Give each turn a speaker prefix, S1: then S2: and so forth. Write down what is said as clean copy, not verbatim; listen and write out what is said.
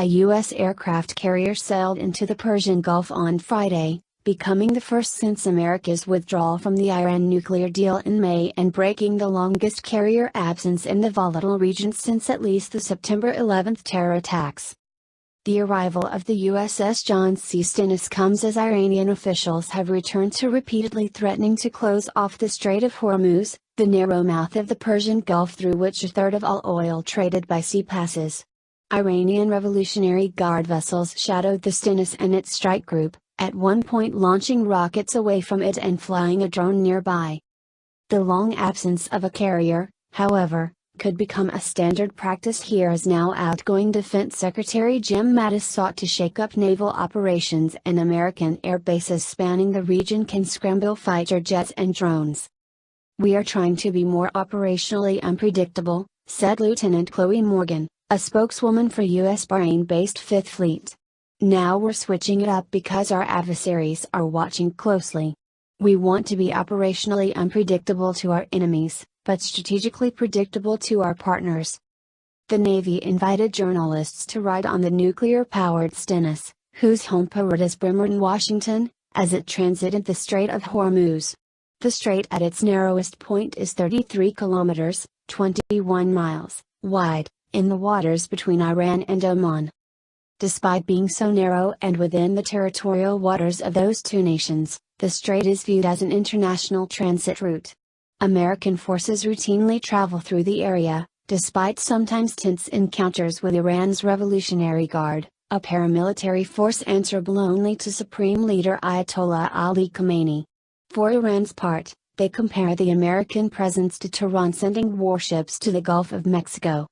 S1: a U.S. aircraft carrier sailed into the Persian Gulf on Friday, becoming the first since America's withdrawal from the Iran nuclear deal in May and breaking the longest carrier absence in the volatile region since at least the September 11 terror attacks. The arrival of the USS John C. Stennis comes as Iranian officials have returned to repeatedly threatening to close off the Strait of Hormuz, the narrow mouth of the Persian Gulf through which a third of all oil traded by sea passes. Iranian Revolutionary Guard vessels shadowed the Stennis and its strike group, at one point launching rockets away from it and flying a drone nearby. The long absence of a carrier, however, could become a standard practice here as now outgoing Defense Secretary Jim Mattis sought to shake up naval operations and American air bases spanning the region can scramble fighter jets and drones. "We are trying to be more operationally unpredictable," said Lieutenant Chloe Morgan, a spokeswoman for U.S. Bahrain-based Fifth Fleet. "Now we're switching it up because our adversaries are watching closely. We want to be operationally unpredictable to our enemies, but strategically predictable to our partners." The Navy invited journalists to ride on the nuclear-powered Stennis, whose home port is Bremerton, Washington, as it transited the Strait of Hormuz. The strait at its narrowest point is 33 kilometers, 21 miles, wide, in the waters between Iran and Oman. Despite being so narrow and within the territorial waters of those two nations, the strait is viewed as an international transit route. American forces routinely travel through the area, despite sometimes tense encounters with Iran's Revolutionary Guard, a paramilitary force answerable only to Supreme Leader Ayatollah Ali Khamenei. For Iran's part, they compare the American presence to Tehran sending warships to the Gulf of Mexico.